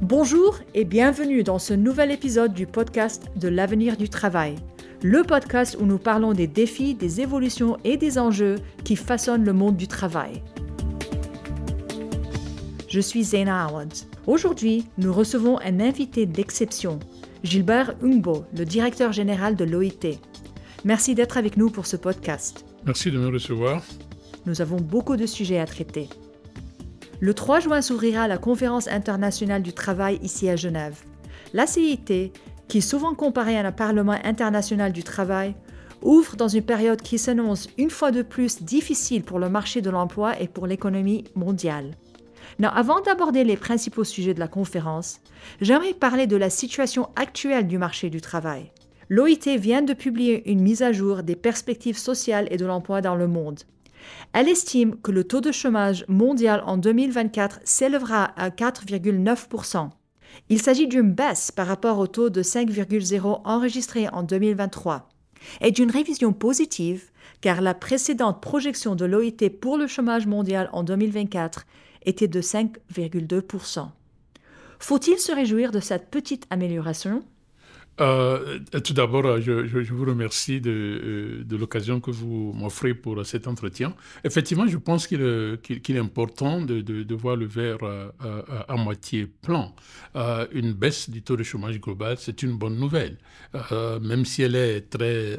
Bonjour et bienvenue dans ce nouvel épisode du podcast de l'avenir du travail. Le podcast où nous parlons des défis, des évolutions et des enjeux qui façonnent le monde du travail. Je suis Zaina Awad. Aujourd'hui, nous recevons un invité d'exception, Gilbert Ungbo, le directeur général de l'OIT. Merci d'être avec nous pour ce podcast. Merci de me recevoir. Nous avons beaucoup de sujets à traiter. Le 3 juin s'ouvrira la Conférence internationale du travail ici à Genève. La CIT, qui est souvent comparée à un Parlement international du travail, ouvre dans une période qui s'annonce une fois de plus difficile pour le marché de l'emploi et pour l'économie mondiale. Avant d'aborder les principaux sujets de la conférence, j'aimerais parler de la situation actuelle du marché du travail. L'OIT vient de publier une mise à jour des perspectives sociales et de l'emploi dans le monde. Elle estime que le taux de chômage mondial en 2024 s'élèvera à 4,9%. Il s'agit d'une baisse par rapport au taux de 5,0 enregistré en 2023 et d'une révision positive car la précédente projection de l'OIT pour le chômage mondial en 2024 était de 5,2%. Faut-il se réjouir de cette petite amélioration ? Tout d'abord, je vous remercie de l'occasion que vous m'offrez pour cet entretien. Effectivement, je pense qu'il est important de voir le verre à moitié plein. Une baisse du taux de chômage global, c'est une bonne nouvelle, même si elle est très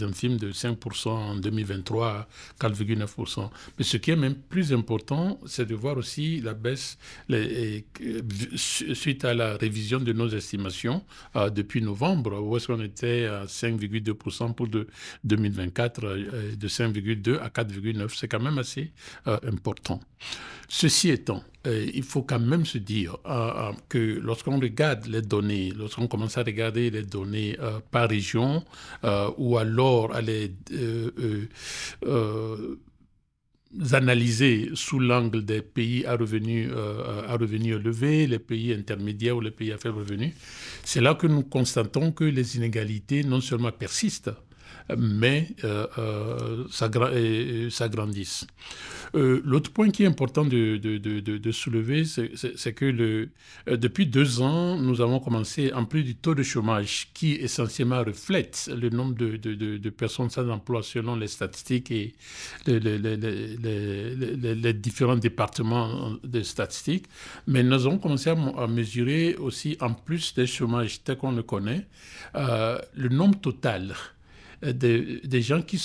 infime de 5% en 2023 à 4,9%. Mais ce qui est même plus important, c'est de voir aussi la baisse suite à la révision de nos estimations depuis novembre, où est-ce qu'on était à 5,2% pour 2024, de 5,2 à 4,9. C'est quand même assez important. Ceci étant, il faut quand même se dire que lorsqu'on regarde les données, lorsqu'on commence à regarder les données par région, ou alors à les analyser sous l'angle des pays à revenus élevés, les pays intermédiaires ou les pays à faible revenu, c'est là que nous constatons que les inégalités non seulement persistent, mais s'agrandissent. L'autre point qui est important de soulever, c'est que depuis 2 ans, nous avons commencé, en plus du taux de chômage qui essentiellement reflète le nombre de personnes sans emploi selon les statistiques et les différents départements de statistiques, mais nous avons commencé à mesurer aussi, en plus des chômages tel qu'on le connaît, le nombre total des gens qui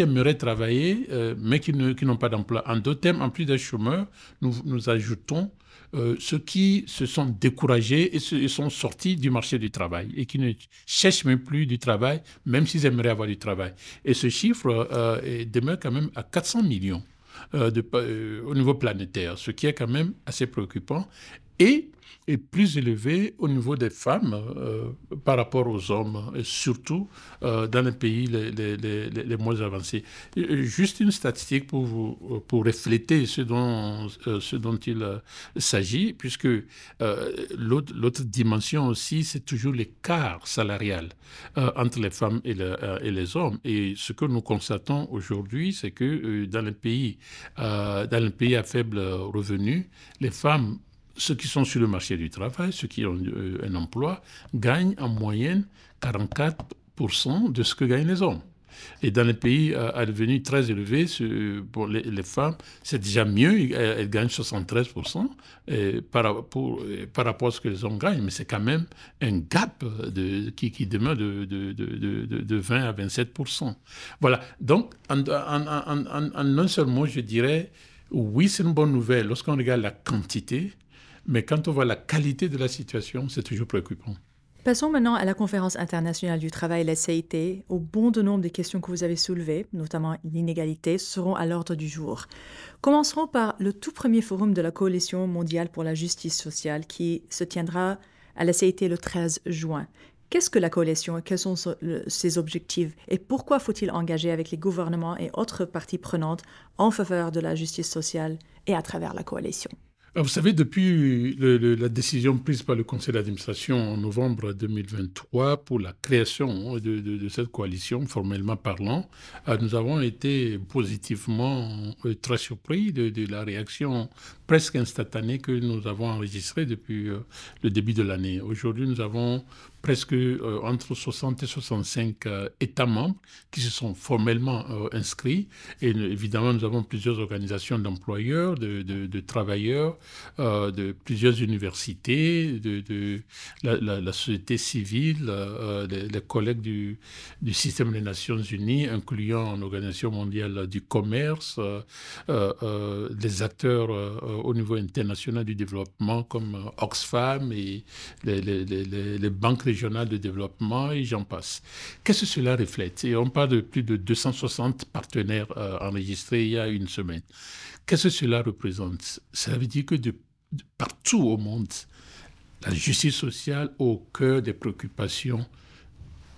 aimeraient travailler, mais qui n'ont pas d'emploi. En d'autres termes, en plus des chômeurs, nous ajoutons ceux qui se sont découragés et sont sortis du marché du travail et qui ne cherchent même plus du travail, même s'ils aimeraient avoir du travail. Et ce chiffre demeure quand même à 400 millions au niveau planétaire, ce qui est quand même assez préoccupant. Et plus élevé au niveau des femmes par rapport aux hommes, et surtout dans les pays les moins avancés. Juste une statistique pour refléter ce dont il s'agit, puisque l'autre dimension aussi, c'est toujours l'écart salarial entre les femmes et les hommes. Et ce que nous constatons aujourd'hui, c'est que dans les pays à faible revenu, les femmes, ceux qui sont sur le marché du travail, ceux qui ont un emploi, gagnent en moyenne 44% de ce que gagnent les hommes. Et dans les pays à revenu très élevé, pour les femmes, c'est déjà mieux, elles gagnent 73% par rapport à ce que les hommes gagnent. Mais c'est quand même un gap qui demeure de 20 à 27%. Voilà. Donc, en un seul mot, je dirais, oui, c'est une bonne nouvelle lorsqu'on regarde la quantité, mais quand on voit la qualité de la situation, c'est toujours préoccupant. Passons maintenant à la Conférence internationale du travail, la CIT, où bon de nombre des questions que vous avez soulevées, notamment l'inégalité, seront à l'ordre du jour. Commencerons par le tout premier forum de la Coalition mondiale pour la justice sociale qui se tiendra à la CIT le 13 juin. Qu'est-ce que la coalition et quels sont ses objectifs et pourquoi faut-il engager avec les gouvernements et autres parties prenantes en faveur de la justice sociale et à travers la coalition ? Vous savez, depuis la décision prise par le conseil d'administration en novembre 2023 pour la création de cette coalition, formellement parlant, nous avons été positivement très surpris de la réaction presque instantané que nous avons enregistré depuis le début de l'année. Aujourd'hui, nous avons presque entre 60 et 65 États membres qui se sont formellement inscrits. Et évidemment, nous avons plusieurs organisations d'employeurs, de travailleurs, de plusieurs universités, de la société civile, les collègues du système des Nations Unies, incluant l'Organisation mondiale du commerce, des acteurs au niveau international du développement comme Oxfam et les banques régionales de développement et j'en passe. Qu'est-ce que cela reflète? Et on parle de plus de 260 partenaires enregistrés il y a une semaine. Qu'est-ce que cela représente? Ça veut dire que partout au monde, la justice sociale au cœur des préoccupations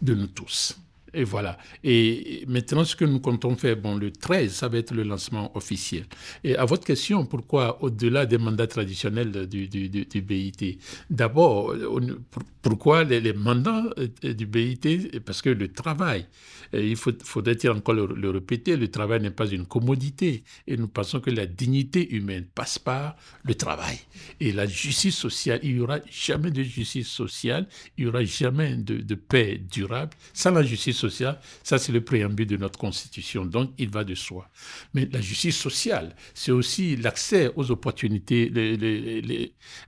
de nous tous. Et voilà. Et maintenant, ce que nous comptons faire, le 13, ça va être le lancement officiel. Et à votre question, pourquoi au-delà des mandats traditionnels du BIT? D'abord, pourquoi les mandats du BIT? Parce que le travail, il faudrait encore le répéter, le travail n'est pas une commodité. Et nous pensons que la dignité humaine passe par le travail. Et la justice sociale, il n'y aura jamais de justice sociale, il n'y aura jamais de paix durable sans la justice sociale. Ça, c'est le préambule de notre Constitution. Donc, il va de soi. Mais la justice sociale, c'est aussi l'accès aux opportunités,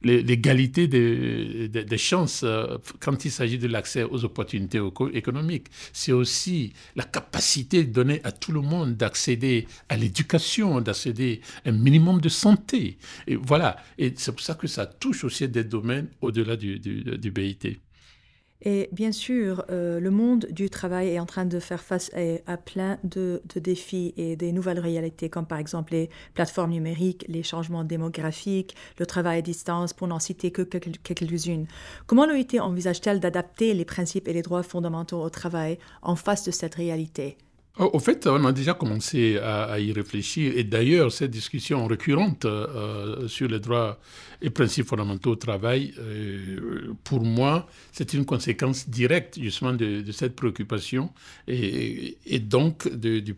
l'égalité des chances quand il s'agit de l'accès aux opportunités économiques. C'est aussi la capacité donnée à tout le monde d'accéder à l'éducation, d'accéder à un minimum de santé. Et voilà. Et c'est pour ça que ça touche aussi des domaines au-delà du BIT. Et bien sûr, le monde du travail est en train de faire face à plein de défis et des nouvelles réalités, comme par exemple les plateformes numériques, les changements démographiques, le travail à distance, pour n'en citer que quelques-unes. Comment l'OIT envisage-t-elle d'adapter les principes et les droits fondamentaux au travail en face de cette réalité? Au fait, on a déjà commencé à y réfléchir. Et d'ailleurs, cette discussion récurrente sur les droits et principes fondamentaux au travail, pour moi, c'est une conséquence directe justement de cette préoccupation et donc de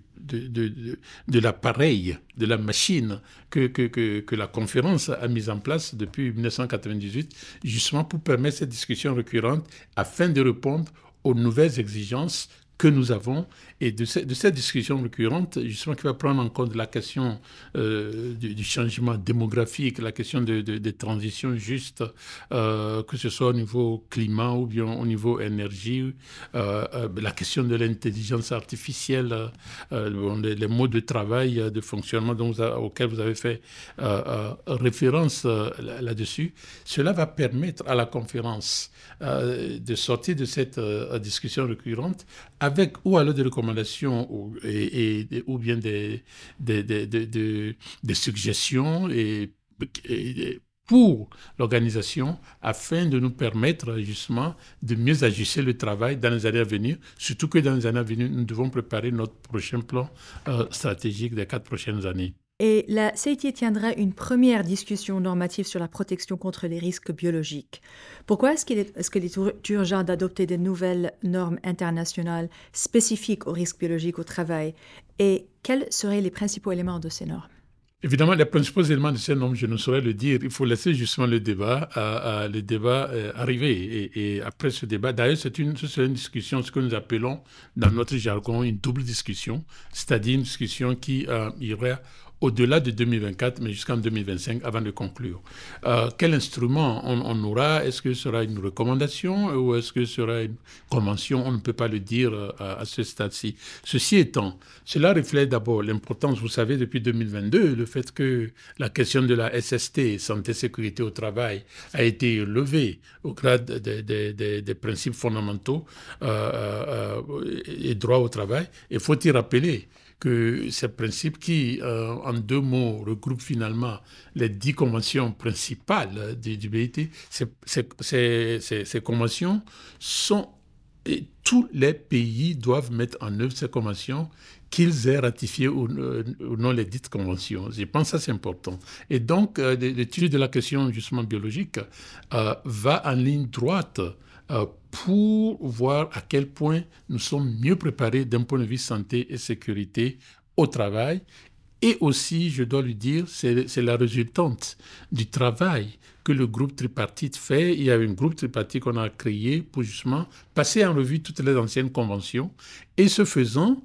l'appareil, de la machine que la conférence a mise en place depuis 1998, justement pour permettre cette discussion récurrente afin de répondre aux nouvelles exigences que nous avons, et de cette discussion récurrente, justement, qui va prendre en compte la question du changement démographique, la question des transitions justes, que ce soit au niveau climat ou bien au niveau énergie, la question de l'intelligence artificielle, les modes de travail, de fonctionnement auxquels vous avez fait référence là-dessus. Cela va permettre à la conférence de sortir de cette discussion récurrente avec ou alors des recommandations ou bien des suggestions pour l'organisation afin de nous permettre justement de mieux ajuster le travail dans les années à venir, surtout que dans les années à venir, nous devons préparer notre prochain plan stratégique des 4 prochaines années. Et la CIT tiendra une première discussion normative sur la protection contre les risques biologiques. Pourquoi est-ce qu'il est urgent d'adopter de nouvelles normes internationales spécifiques aux risques biologiques au travail? Et quels seraient les principaux éléments de ces normes? Évidemment, les principaux éléments de ces normes, je ne saurais le dire. Il faut laisser justement le débat arriver. Et après ce débat, d'ailleurs, ce serait une discussion, ce que nous appelons dans notre jargon une double discussion, c'est-à-dire une discussion qui irait au-delà de 2024, mais jusqu'en 2025, avant de conclure. Quel instrument on aura? Est-ce que ce sera une recommandation ou est-ce que ce sera une convention? On ne peut pas le dire à ce stade-ci. Ceci étant, cela reflète d'abord l'importance, vous savez, depuis 2022, le fait que la question de la SST, santé, sécurité au travail, a été levée au grade des principes fondamentaux et droits au travail. Et faut-il rappeler que ces principes qui, en 2 mots, regroupent finalement les 10 conventions principales du BIT, ces conventions sont... Et tous les pays doivent mettre en œuvre ces conventions, qu'ils aient ratifié ou non les dites conventions. Je pense que ça, c'est important. Et donc, l'étude de la question justement biologique va en ligne droite pour voir à quel point nous sommes mieux préparés d'un point de vue santé et sécurité au travail Et aussi, je dois lui dire, c'est la résultante du travail que le groupe tripartite fait. Il y a un groupe tripartite qu'on a créé pour justement passer en revue toutes les anciennes conventions. Et ce faisant,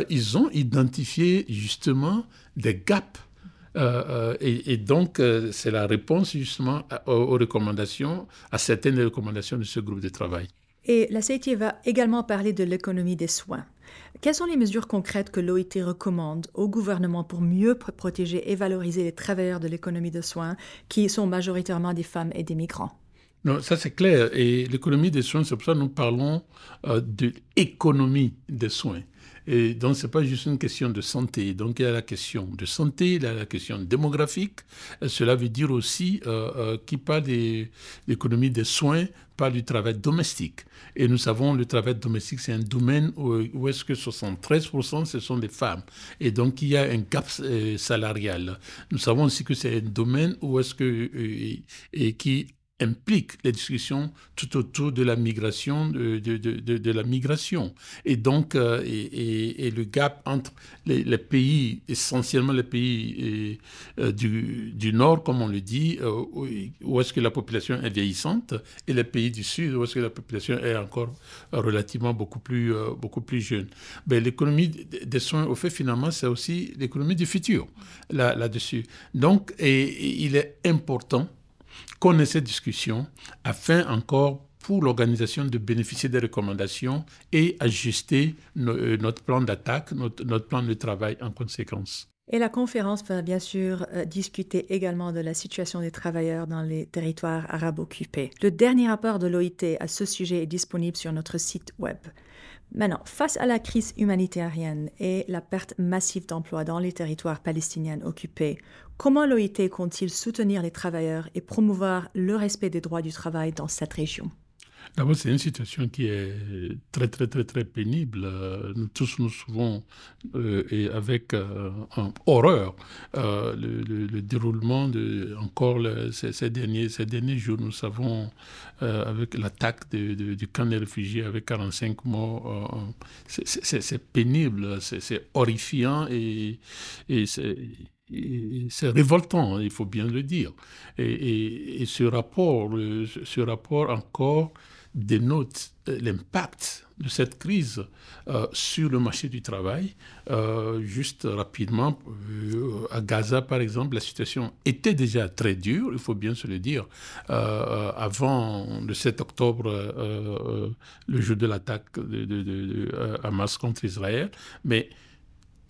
ils ont identifié justement des gaps. Et donc, c'est la réponse justement aux recommandations, à certaines recommandations de ce groupe de travail. Et la CIT va également parler de l'économie des soins. Quelles sont les mesures concrètes que l'OIT recommande au gouvernement pour mieux protéger et valoriser les travailleurs de l'économie des soins, qui sont majoritairement des femmes et des migrants? Non, ça c'est clair. Et l'économie des soins, c'est pour ça que nous parlons de l'économie des soins. Et donc, ce n'est pas juste une question de santé. Donc, il y a la question de santé, il y a la question démographique. Cela veut dire aussi, qui parle de l'économie des soins, parle du travail domestique. Et nous savons, le travail domestique, c'est un domaine où est-ce que 73%, ce sont des femmes. Et donc, il y a un gap salarial. Nous savons aussi que c'est un domaine où est-ce que, qui implique les discussions tout autour de la migration, de la migration. Et donc, et le gap entre les pays, essentiellement les pays du Nord, comme on le dit, où est-ce que la population est vieillissante, et les pays du Sud, où est-ce que la population est encore relativement beaucoup plus jeune. Ben, l'économie des soins, au fait, finalement, c'est aussi l'économie du futur, là-dessus. Donc, et il est important qu'on ait cette discussion afin encore pour l'organisation de bénéficier des recommandations et ajuster notre plan d'attaque, notre plan de travail en conséquence. Et la conférence va bien sûr discuter également de la situation des travailleurs dans les territoires arabes occupés. Le dernier rapport de l'OIT à ce sujet est disponible sur notre site web. Maintenant, face à la crise humanitarienne et la perte massive d'emplois dans les territoires palestiniens occupés, comment l'OIT compte-t-il soutenir les travailleurs et promouvoir le respect des droits du travail dans cette région? D'abord, c'est une situation qui est très, très, très, très pénible. Nous tous nous souvenons, et avec horreur, le déroulement encore ces derniers jours. Nous savons, avec l'attaque du camp des réfugiés avec 45 morts, c'est pénible, c'est horrifiant et c'est révoltant, il faut bien le dire. Et ce rapport encore dénote l'impact de cette crise sur le marché du travail. Juste rapidement, à Gaza, par exemple, la situation était déjà très dure, il faut bien se le dire. Avant le 7 octobre, le jour de l'attaque de Hamas contre Israël, mais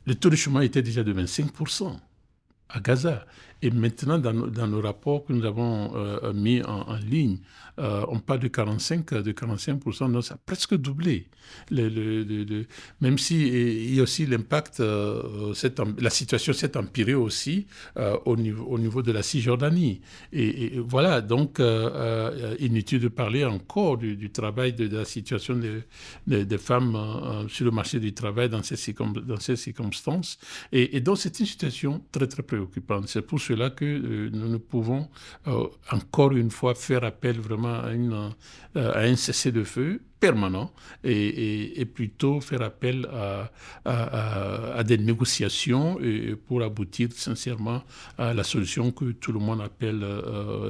le taux de chômage était déjà de 25% à Gaza. Et maintenant, dans nos rapports que nous avons mis en ligne, on parle de 45%, donc ça a presque doublé. Même si il y a aussi l'impact, la situation s'est empirée aussi au niveau de la Cisjordanie. Et voilà, donc inutile de parler encore du travail, de la situation des femmes sur le marché du travail dans ces circonstances. Et donc c'est une situation très, très préoccupante. C'est pour cela que nous ne pouvons encore une fois faire appel vraiment à un cessez-le-feu permanent et plutôt faire appel à des négociations pour aboutir sincèrement à la solution que tout le monde appelle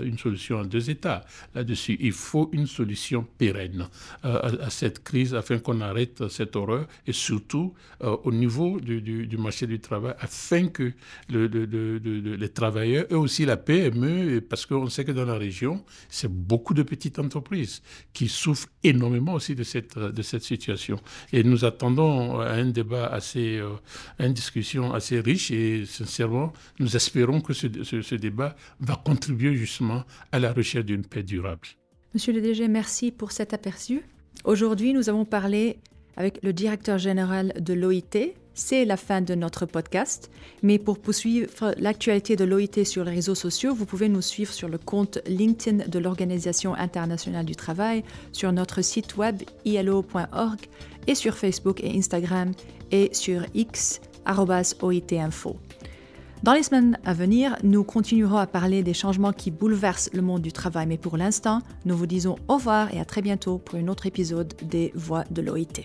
une solution en 2 États. Là-dessus, il faut une solution pérenne à cette crise afin qu'on arrête cette horreur et surtout au niveau du marché du travail afin que les travailleurs et aussi la PME, parce qu'on sait que dans la région, c'est beaucoup de petites entreprises qui souffrent énormément aussi de cette situation. Et nous attendons à un débat à une discussion assez riche et sincèrement, nous espérons que ce débat va contribuer justement à la recherche d'une paix durable. Monsieur le DG, merci pour cet aperçu. Aujourd'hui, nous avons parlé avec le directeur général de l'OIT. C'est la fin de notre podcast, mais pour poursuivre l'actualité de l'OIT sur les réseaux sociaux, vous pouvez nous suivre sur le compte LinkedIn de l'Organisation internationale du travail, sur notre site web ilo.org et sur Facebook et Instagram et sur X @OIT-info. Dans les semaines à venir, nous continuerons à parler des changements qui bouleversent le monde du travail, mais pour l'instant, nous vous disons au revoir et à très bientôt pour un autre épisode des Voix de l'OIT.